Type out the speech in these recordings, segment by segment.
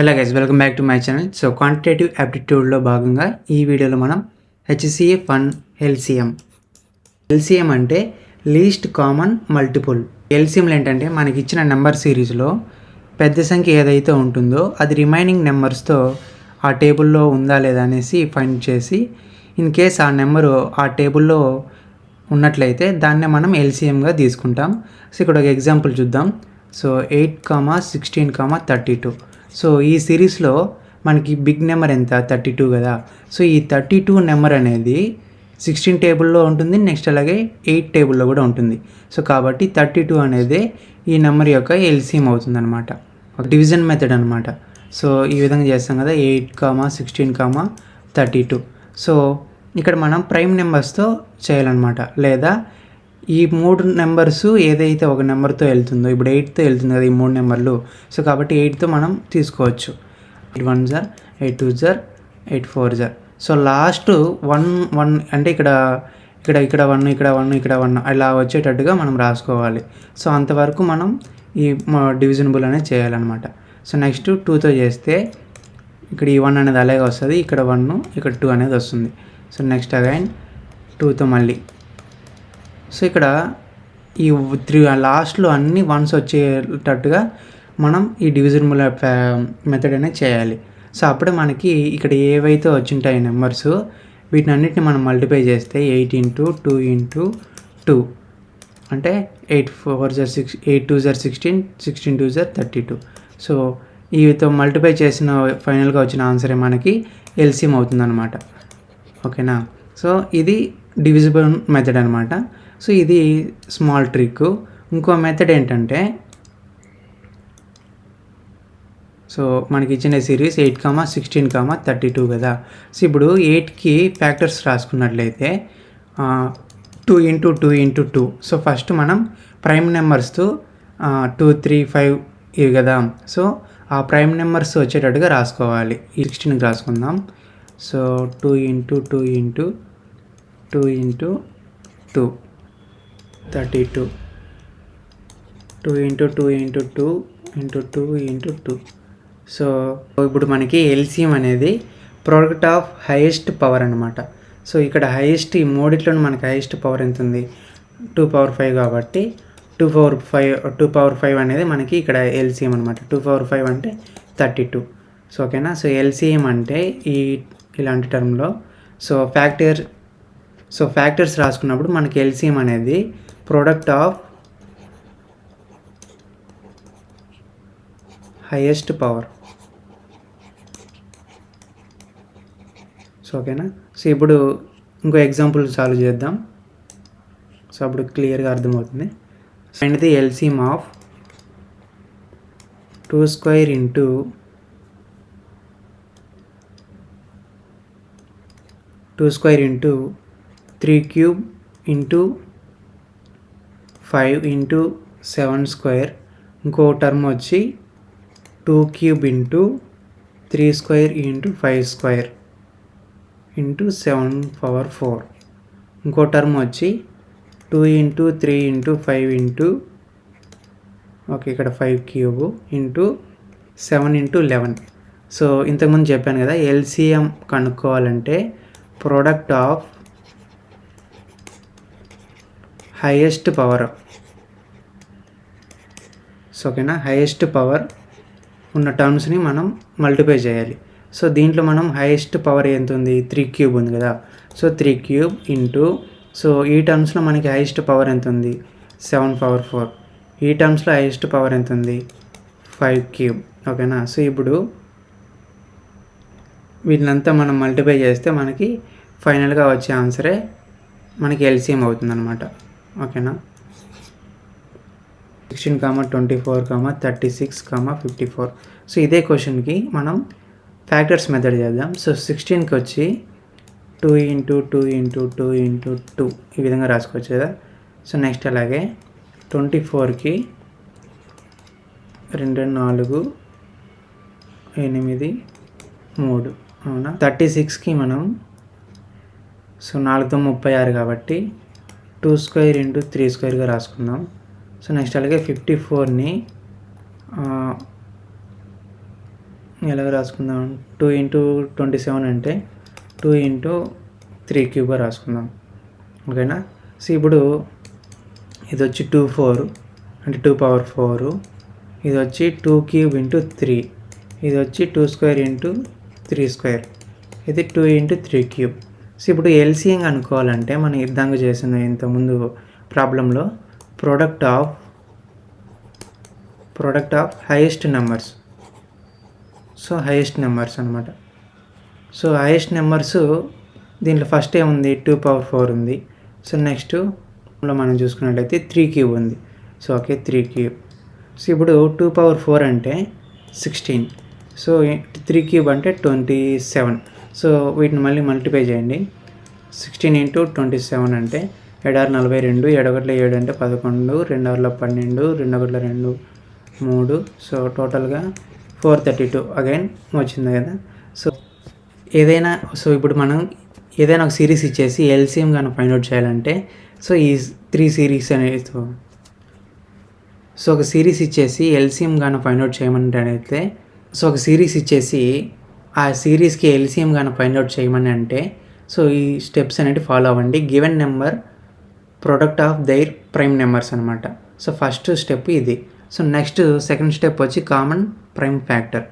Hello guys, welcome back to my channel. So quantitative యాప్టిట్యూడ్లో భాగంగా ఈ వీడియోలో మనం హెచ్సిఎఫ్ అండ్ ఎల్సిఎం అంటే లీస్ట్ కామన్ మల్టిపుల్. ఎల్సిఎంలు ఏంటంటే మనకి ఇచ్చిన నెంబర్ సిరీస్లో పెద్ద సంఖ్య ఏదైతే ఉంటుందో అది రిమైనింగ్ నెంబర్స్తో ఆ టేబుల్లో ఉందా లేదా అనేసి ఫైండ్ చేసి ఇన్ కేస్ ఆ నెంబరు ఆ టేబుల్లో ఉన్నట్లయితే దాన్నే మనం ఎల్సిఎంగా తీసుకుంటాం. సో ఇక్కడ ఒక ఎగ్జాంపుల్ చూద్దాం. సో 8, 16, 32. సో ఈ సిరీస్లో మనకి బిగ్ నెంబర్ ఎంత 32 కదా. సో ఈ 32 నెంబర్ అనేది 16 టేబుల్లో ఉంటుంది, నెక్స్ట్ అలాగే 8 టేబుల్లో కూడా ఉంటుంది. సో కాబట్టి 32 అనేది ఈ నెంబర్ యొక్క ఎల్సిఎం అవుతుంది అనమాట. ఒక డివిజన్ మెథడ్ అనమాట. సో ఈ విధంగా చేస్తాం కదా, 8, 16, 32. సో ఇక్కడ మనం ప్రైమ్ నెంబర్స్తో చేయాలన్నమాట. లేదా ఈ 3 నెంబర్స్ ఏదైతే ఒక నెంబర్తో వెళ్తుందో, ఇప్పుడు 8తో వెళ్తుంది కదా ఈ 3 నెంబర్లు. సో కాబట్టి 8తో మనం తీసుకోవచ్చు. 8 1 jar, 8 2 jar, 8 4 jar. So last 1 అంటే ఇక్కడ 1, ఇక్కడ 1 అలా వచ్చేటట్టుగా మనం రాసుకోవాలి. సో అంతవరకు మనం ఈ డివిజనబుల్ అనేది చేయాలన్నమాట. సో నెక్స్ట్ 2తో చేస్తే ఇక్కడ ఈ 1 అనేది అలాగే వస్తుంది, ఇక్కడ 1 ఇక్కడ 2 అనేది వస్తుంది. సో నెక్స్ట్ అగైన్ 2తో మళ్ళీ. సో ఇక్కడ ఈ 3 లాస్ట్లో అన్ని వన్స్ వచ్చేటట్టుగా మనం ఈ డివిజనబుల్ మెథడ్ అనేది చేయాలి. సో అప్పుడే మనకి ఇక్కడ ఏవైతే వచ్చింటాయి నెంబర్స్ వీటిని అన్నిటిని మనం మల్టిప్లై చేస్తే 8 × 2 × 2 అంటే 8 4 జార్ 6, 8 2 జార్ 16, 16 2 జార్ 32. సో వీటితో మల్టిప్లై చేసిన ఫైనల్గా వచ్చిన ఆన్సరే మనకి ఎల్సిఎం అవుతుందన్నమాట. ఓకేనా. సో ఇది డివిజిబుల్ మెథడ్ అనమాట. సో ఇది స్మాల్ ట్రిక్. ఇంకో మెథడ్ ఏంటంటే, సో మనకి ఇచ్చిన సిరీస్ 8, 16, 32 కదా. సో ఇప్పుడు 8కి ఫ్యాక్టర్స్ రాసుకున్నట్లయితే 2 × 2 × 2. సో ఫస్ట్ మనం ప్రైమ్ నెంబర్స్తో 2 3 5 ఇవి కదా. సో ఆ ప్రైమ్ నెంబర్స్ వచ్చేటట్టుగా రాసుకోవాలి. ఈ 16కి రాసుకుందాం. సో 2 × 2 × 2 × 2 32. 2 × 2 × 2 × 2 × 2. సో ఇప్పుడు మనకి ఎల్సిఎం అనేది ప్రోడక్ట్ ఆఫ్ హైయెస్ట్ పవర్ అనమాట. సో ఇక్కడ హైయెస్ట్ ఈ మూడిట్లో మనకి హైయెస్ట్ పవర్ ఎంత ఉంది, 2 power 5 కాబట్టి 2 power 5 అనేది మనకి ఇక్కడ ఎల్సిఎం అనమాట. 2 power 5 అంటే 32. సో ఓకేనా. సో ఎల్సిఎం అంటే ఇలాంటి టర్మ్లో ఫ్యాక్టర్స్ రాసుకున్నప్పుడు మనకి ఎల్సిఎం అనేది product of highest power. So ఓకేనా. సో ఇప్పుడు ఇంకో ఎగ్జాంపుల్ సాల్వ్ చేద్దాం. సో అప్పుడు క్లియర్గా అర్థమవుతుంది. Find the LCM of 2² × 3³ × 5 × 7². ఇంకో టర్మ్ వచ్చి 2³ × 3² × 5² × 7 power 4. ఇంకో టర్మ్ వచ్చి 2 × 3 × 5 ఓకే ఇక్కడ 5³ × 7 × 11. సో ఇంతకుముందు చెప్పాను కదా, ఎల్సిఎం కనుక్కోవాలంటే product of highest power. So ఓకేనా, హైయెస్ట్ పవర్ ఉన్న టర్మ్స్ని మనం మల్టిప్లై చేయాలి. సో దీంట్లో మనం హైయెస్ట్ పవర్ ఎంత ఉంది, 3³ ఉంది కదా. సో 3³ × సో ఈ టర్మ్స్లో మనకి హైయెస్ట్ పవర్ ఎంత ఉంది, 7 power 4. ఈ టర్మ్స్లో హైయెస్ట్ పవర్ ఎంత ఉంది, 5³. ఓకేనా. సో ఇప్పుడు వీటినంతా మనం మల్టిప్లై చేస్తే మనకి ఫైనల్గా వచ్చే ఆన్సరే మనకి ఎల్సిఎం అవుతుందన్నమాట. ఓకేనా. 16, 24, 36, 54. సో ఇదే క్వశ్చన్కి మనం ఫ్యాక్టర్స్ మెథడ్ చేద్దాం. సో 16కి వచ్చి 2 × 2 × 2 × 2 ఈ విధంగా రాసుకోవచ్చు కదా. సో నెక్స్ట్ అలాగే 24కి 2 4 8 3 అవునా. 36కి మనం సో 4తో 36 కాబట్టి 2² × 3² రాసుకుందాం. సో నెక్స్ట్ అలాగే 54ని ఎలా రాసుకుందాం, 2 ఇంటూ 27 అంటే 2 ఇంటూ 3 క్యూబ్గా రాసుకుందాం. ఓకేనా. సో ఇప్పుడు ఇది వచ్చి 2 అంటే 2 పవర్ 4, ఇది వచ్చి 2 క్యూబ్ ఇంటూ 3, ఇది వచ్చి 2 స్క్వేర్ ఇంటూ 3 స్క్వేర్, ఇది 2 ఇంటూ 3 క్యూబ్. సో ఇప్పుడు ఎల్సిఎం అనుకోవాలంటే మనం ఇద్దాంగా చేసిన ఇంతకుముందు ప్రాబ్లంలో product of highest numbers. So highest numbers అనమాట. సో హైయెస్ట్ నెంబర్స్ దీంట్లో ఫస్ట్ ఏముంది, 2 పవర్ 4 ఉంది. సో నెక్స్ట్ మనం చూసుకున్నట్లయితే 3 క్యూబ్ ఉంది. So okay, 3 cube. సో ఇప్పుడు 2 పవర్ 4 అంటే 16. సో 3 క్యూబ్ అంటే 27. సో వీటిని మళ్ళీ మల్టిప్లై చేయండి. 16 ఇంటూ 27 అంటే 7 42, 7 7 అంటే 11, 2 12, 2 2 3. సో టోటల్గా 432 అగైన్ వచ్చింది కదా. సో ఇప్పుడు మనం ఏదైనా ఒక సిరీస్ ఇచ్చేసి ఎల్సిఎం కానీ ఫైండ్ అవుట్ చేయాలంటే సో ఈ 3 సిరీస్ అనేది, సో ఒక సిరీస్ ఇచ్చేసి ఎల్సిఎం కానీ ఫైండ్ అవుట్ చేయమంటే, సో ఒక సిరీస్ ఇచ్చేసి ఆ సిరీస్కి ఎల్సిఎం కానీ ఫైండ్ అవుట్ చేయమని అంటే సో ఈ స్టెప్స్ అనేవి ఫాలో అవ్వండి. Given number product of their prime numbers అనమాట. సో ఫస్ట్ స్టెప్ ఇది. సో నెక్స్ట్ సెకండ్ స్టెప్ వచ్చి common prime factor.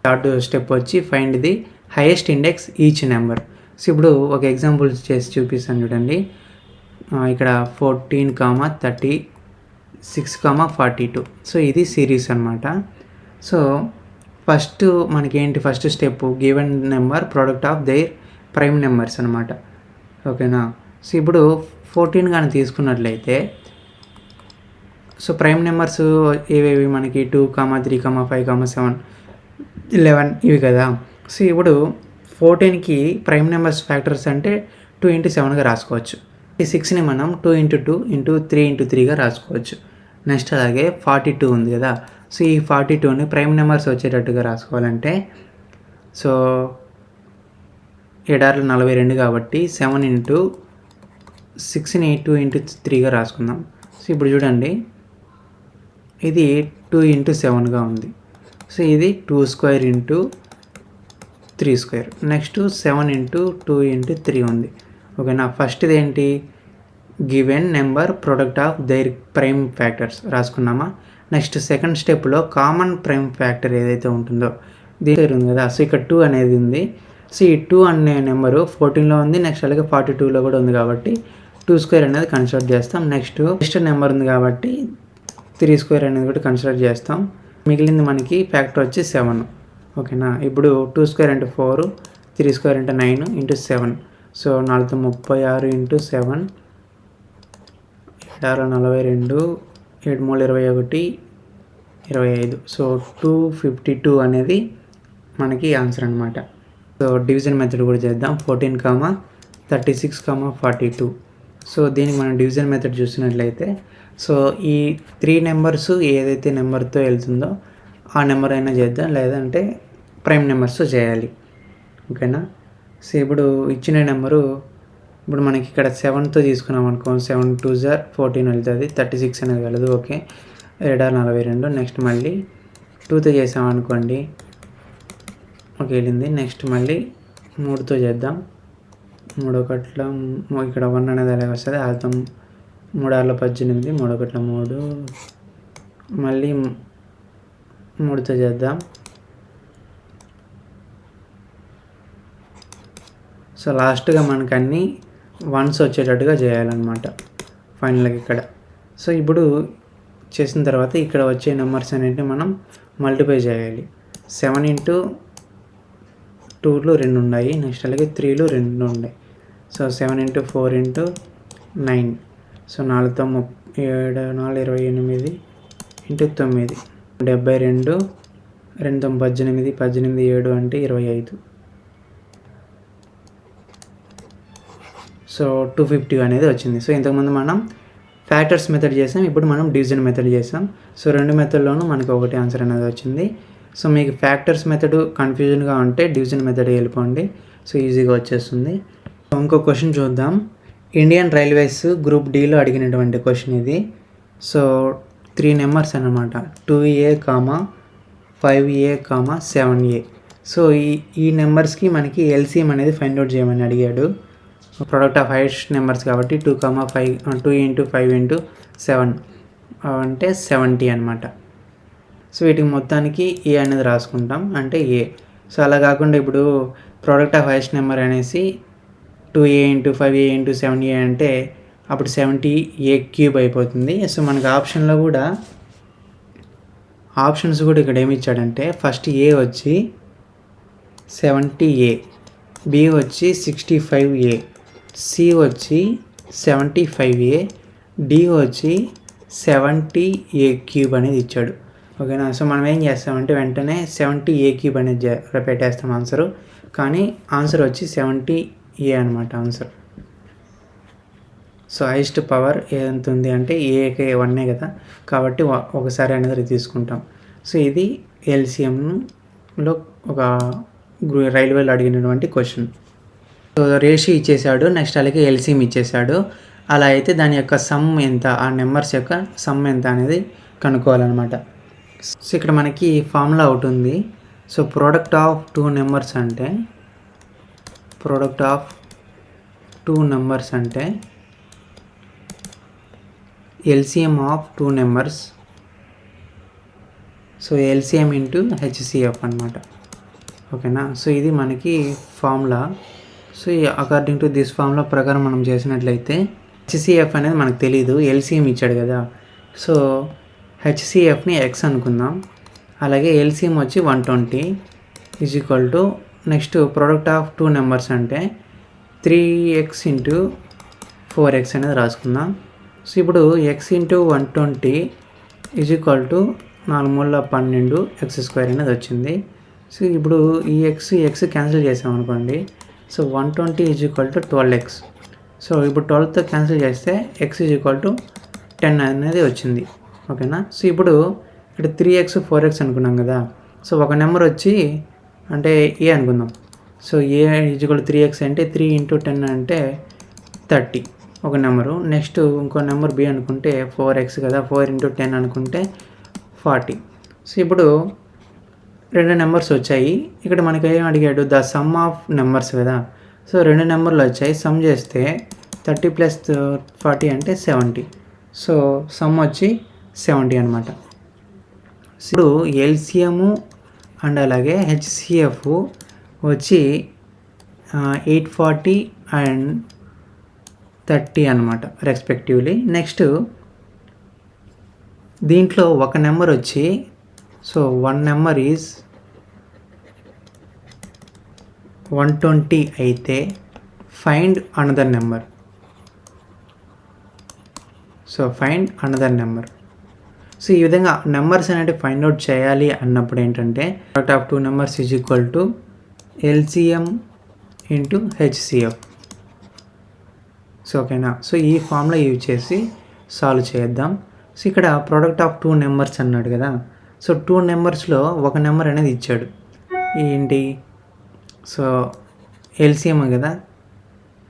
Third step వచ్చి find the highest index each number. So ఇప్పుడు ఒక ఎగ్జాంపుల్ చేసి చూపిస్తాను చూడండి. ఇక్కడ 14, 36, 42. సో ఇది సిరీస్ అనమాట. సో ఫస్ట్ మనకేంటి, first step given number product of their prime numbers అనమాట. ఓకేనా. సో ఇప్పుడు 14 కానీ తీసుకున్నట్లయితే సో ప్రైమ్ నెంబర్స్ ఏవేవి మనకి 2, 3, 5, 7, 11 ఇవి కదా. సో ఇప్పుడు 14కి ప్రైమ్ నెంబర్స్ ఫ్యాక్టర్స్ అంటే 2 ఇంటూ 7గా రాసుకోవచ్చు. ఈ 6ని మనం 2 ఇంటూ 2 ఇంటూ 3 ఇంటూ 3గా రాసుకోవచ్చు. నెక్స్ట్ అలాగే 42 ఉంది కదా. సో ఈ 42ని ప్రైమ్ నెంబర్స్ వచ్చేటట్టుగా రాసుకోవాలంటే సో 7 42 కాబట్టి 7 ఇంటూ 6ని 2 ఇంటూ 3గా రాసుకుందాం. సో ఇప్పుడు చూడండి, ఇది 2 ఇంటూ 7గా ఉంది. సో ఇది 2 square into 3 square. Next 7 into 2 into 3 ఉంది. ఓకేనా. ఫస్ట్ది ఏంటి, given number product of their prime factors రాసుకున్నామా. నెక్స్ట్ సెకండ్ స్టెప్లో కామన్ ప్రైమ్ ఫ్యాక్టర్ ఏదైతే ఉంటుందో దీని ఉంది కదా. సో ఇక్కడ 2 అనేది ఉంది. సో ఈ 2 అనే నెంబరు 14లో ఉంది, నెక్స్ట్ అలాగే 42లో కూడా ఉంది కాబట్టి 2 స్క్వేర్ అనేది కన్సిడర్ చేస్తాం. నెక్స్ట్ నెంబర్ ఉంది కాబట్టి 3 స్క్వేర్ అనేది కూడా కన్సిడర్ చేస్తాం. మిగిలింది మనకి ఫ్యాక్టర్ వచ్చి 7. ఓకేనా. ఇప్పుడు 2 స్క్వేర్ అంటే 4, 3 స్క్వేర్ అంటే 9 ఇంటూ 7. So 436 into 7, 7 42, 7 21, 25. సో 252 అనేది మనకి ఆన్సర్ అనమాట. సో డివిజన్ మెథడ్ కూడా చేద్దాం. 14, 36, 42. సో దీనికి మనం డివిజన్ మెథడ్ చూసినట్లయితే సో ఈ 3 నెంబర్స్ ఏదైతే నెంబర్తో వెళ్తుందో ఆ నెంబర్ అయినా చేద్దాం, లేదంటే ప్రైమ్ నెంబర్స్తో చేయాలి. ఓకేనా. సో ఇప్పుడు ఇచ్చిన నెంబరు ఇప్పుడు మనకి ఇక్కడ 7తో తీసుకున్నాం అనుకో, 7 2 14 వెళ్తుంది, 36 అనేది వెళ్ళదు. ఓకే, 7 42. నెక్స్ట్ మళ్ళీ 2తో చేసామనుకోండి, ఓకే వెళ్ళింది. నెక్స్ట్ మళ్ళీ 3తో చేద్దాం. 3 ఒకట్ల ఇక్కడ 1 అనేది అలాగే వస్తుంది. అర్థం 3 6 18, 3 ఒకట్ల 3. మళ్ళీ 3తో చేద్దాం. సో లాస్ట్గా మనకు అన్నీ 1s వచ్చేటట్టుగా చేయాలన్నమాట ఫైనల్గా ఇక్కడ. సో ఇప్పుడు చేసిన తర్వాత ఇక్కడ వచ్చే నెంబర్స్ అనేటివి మనం మల్టిప్లై చేయాలి. 7 ఇంటూ 2లో 2 ఉన్నాయి, నెక్స్ట్ అలాగే 3లో 2 ఉన్నాయి. So 7 into 4 into 9. సో 4తో 7 4 28 ఇంటూ 9, 72, 2 18, 18 7 అంటే 25. సో 250 అనేది వచ్చింది. సో ఇంతకుముందు మనం ఫ్యాక్టర్స్ మెథడ్ చేసాం, ఇప్పుడు మనం డివిజన్ మెథడ్ చేసాం. సో 2 మెథడ్లోనూ మనకు ఒకటి ఆన్సర్ అనేది వచ్చింది. సో మీకు ఫ్యాక్టర్స్ మెథడ్ కన్ఫ్యూజన్గా ఉంటే డివిజన్ మెథడ్ వెళ్ళిపోండి, సో ఈజీగా వచ్చేస్తుంది. ఇంకో క్వశ్చన్ చూద్దాం. ఇండియన్ రైల్వేస్ గ్రూప్ డీలో అడిగినటువంటి క్వశ్చన్ ఇది. సో 3 నెంబర్స్ అన్నమాట, 2A, 5A, 7A. సో ఈ నెంబర్స్కి మనకి ఎల్సిఎం అనేది ఫైండ్ అవుట్ చేయమని అడిగాడు. ప్రోడక్ట్ ఆఫ్ హైయెస్ట్ నెంబర్స్ కాబట్టి 2,5 2 ఇంటూ 5 ఇంటూ 7 అంటే 70 అనమాట. సో వీటికి మొత్తానికి ఏ అనేది రాసుకుంటాం అంటే ఏ. సో అలా కాకుండా ఇప్పుడు ప్రోడక్ట్ ఆఫ్ హైయెస్ట్ నెంబర్ అనేసి 2a into 5a into 7a అంటే అప్పుడు 70a³ అయిపోతుంది. సో మనకి ఆప్షన్స్ కూడా ఇక్కడ ఏమి ఇచ్చాడంటే ఫస్ట్ ఏ వచ్చి 70a, బి వచ్చి 65a, సి వచ్చి 75a, డి వచ్చి 70a³ అనేది ఇచ్చాడు. ఓకేనా. సో మనం ఏం చేస్తామంటే వెంటనే 70a³ అనేది పెట్టేస్తాం ఆన్సరు. కానీ ఆన్సర్ వచ్చి 70a అనమాట ఆన్సర్. సో హైయెస్ట్ పవర్ ఎంత ఉంది అంటే ఏకే 1 కదా, కాబట్టి ఒకసారి అనేది తీసుకుంటాం. సో ఇది ఎల్సిఎంలో ఒక రైల్వేలో అడిగినటువంటి క్వశ్చన్. సో రేషియో ఇచ్చేసాడు, నెక్స్ట్ అలాగే ఎల్సిఎం ఇచ్చేసాడు. అలా అయితే దాని యొక్క సమ్ ఎంత, ఆ నెంబర్స్ యొక్క సమ్ ఎంత అనేది కనుక్కోవాలన్నమాట. సో ఇక్కడ మనకి ఫార్ములా ఒకటి ఉంది. So product of two numbers అంటే LCM of two numbers, so LCM into HCF అనమాట. ఓకేనా. సో ఇది మనకి formula. So according to this formula ప్రకారం మనం చేసినట్లయితే హెచ్సిఎఫ్ అనేది మనకు తెలియదు, ఎల్సిఎం ఇచ్చాడు కదా. సో హెచ్సిఎఫ్ని ఎక్స్ అనుకుందాం, అలాగే ఎల్సిఎం వచ్చి 120 is equal to next product of two numbers అంటే 3x ఇంటూ 4x అనేది రాసుకుందాం. సో ఇప్పుడు x into 120 is equal to 4×12 x² అనేది వచ్చింది. సో ఇప్పుడు ఈ ఎక్స్ క్యాన్సిల్ చేసామనుకోండి. So 120 is equal to 12x. So ఇప్పుడు 12తో క్యాన్సిల్ చేస్తే x ఈజ్ ఈక్వల్ టు 10 అనేది వచ్చింది. ఓకేనా. సో ఇప్పుడు ఇక్కడ 3x 4x అనుకున్నాం కదా. సో ఒక నెంబర్ వచ్చి అంటే ఏ అనుకుందాం. So A is equal to 3x అంటే 3 ఇంటూ 10 అంటే 30 ఒక నెంబరు. నెక్స్ట్ ఇంకో నెంబర్ బి అనుకుంటే 4x కదా, 4 ఇంటూ 10 అనుకుంటే 40. సో ఇప్పుడు రెండు నెంబర్స్ వచ్చాయి. ఇక్కడ మనకి ఏం అడిగాడు, ద సమ్ ఆఫ్ నెంబర్స్ కదా. సో రెండు నెంబర్లు వచ్చాయి, సమ్ చేస్తే 30 ప్లస్ 40 అంటే 70. సో సమ్ వచ్చి 70 అనమాట. ఇప్పుడు ఎల్సిఎము అండ్ అలాగే హెచ్సిఎఫ్ వచ్చి 840 అండ్ 30 అనమాట రెస్పెక్టివ్లీ. నెక్స్ట్ దీంట్లో ఒక నెంబర్ వచ్చి, సో వన్ నెంబర్ ఈజ్ 120 అయితే find another number. So find another number. So ఈ విధంగా నెంబర్స్ అనేవి ఫైండ్ అవుట్ చేయాలి అన్నప్పుడు ఏంటంటే product of two numbers is equal to LCM into HCF. So ఓకేనా. సో ఈ ఫార్ములా యూజ్ చేసి సాల్వ్ చేద్దాం. సో ఇక్కడ ప్రోడక్ట్ ఆఫ్ టూ నెంబర్స్ అన్నాడు కదా. సో టూ నెంబర్స్లో ఒక నెంబర్ అనేది ఇచ్చాడు, ఏంటి, సో ఎల్సిఎం కదా.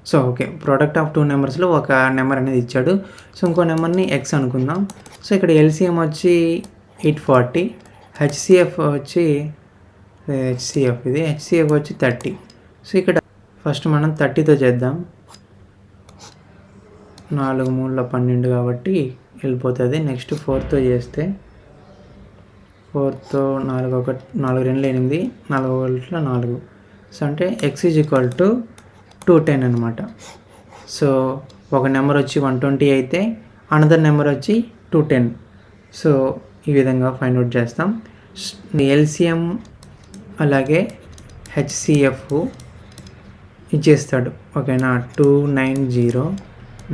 So okay, product of two నెంబర్స్లో ఒక నెంబర్ అనేది ఇచ్చాడు. సో ఇంకో నెంబర్ని ఎక్స్ అనుకుందాం. సో ఇక్కడ ఎల్సిఎం వచ్చి 840, హెచ్సిఎఫ్ వచ్చి హెచ్సిఎఫ్ వచ్చి 30. సో ఇక్కడ ఫస్ట్ మనం 30తో చేద్దాం. 4×3=12 కాబట్టి వెళ్ళిపోతుంది. నెక్స్ట్ 4తో చేస్తే 4తో 4×2=8, 4×1=4. సో అంటే x ఈజ్ ఈక్వల్ టు 210 అనమాట. సో ఒక నెంబర్ వచ్చి 120 అయితే అనదర్ నెంబర్ వచ్చి 210. సో ఈ విధంగా ఫైండ్ అవుట్ చేస్తాం. ఎల్సిఎం అలాగే హెచ్సిఎఫ్ ఇచ్చేస్తాడు. ఓకేనా. 290.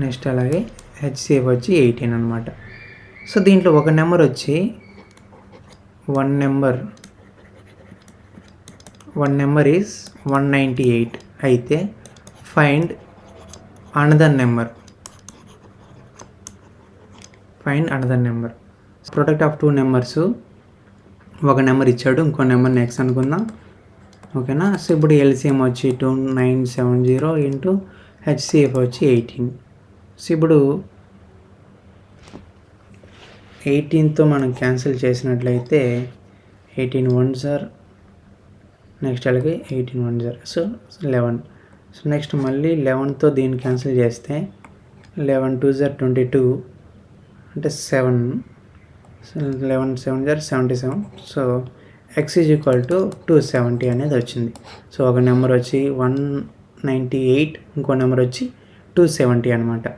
నెక్స్ట్ అలాగే హెచ్సిఎఫ్ వచ్చి 18 అనమాట. సో దీంట్లో ఒక నెంబర్ వచ్చి వన్ నెంబర్ ఈజ్ 198 అయితే find another number. Product of two numbers, ఒక నెంబర్ ఇచ్చాడు, ఇంకో నెంబర్ నెక్స్ట్ అనుకుందాం. ఓకేనా. సో ఇప్పుడు ఎల్సిఎం వచ్చి 2970 ఇంటూ హెచ్సిఎఫ్ వచ్చి 18. సో ఇప్పుడు 18తో మనం క్యాన్సిల్ చేసినట్లయితే 18 1s are నెక్స్ట్ అలాగే 18 1 0, సో 11. సో నెక్స్ట్ మళ్ళీ 11తో దీన్ని క్యాన్సిల్ చేస్తే 11 2 0 22 అంటే 7. So 11 7 0 77. So x is equal to 270 అనేది వచ్చింది. సో ఒక నెంబర్ వచ్చి 198, ఇంకో నెంబర్ వచ్చి 270 అనమాట.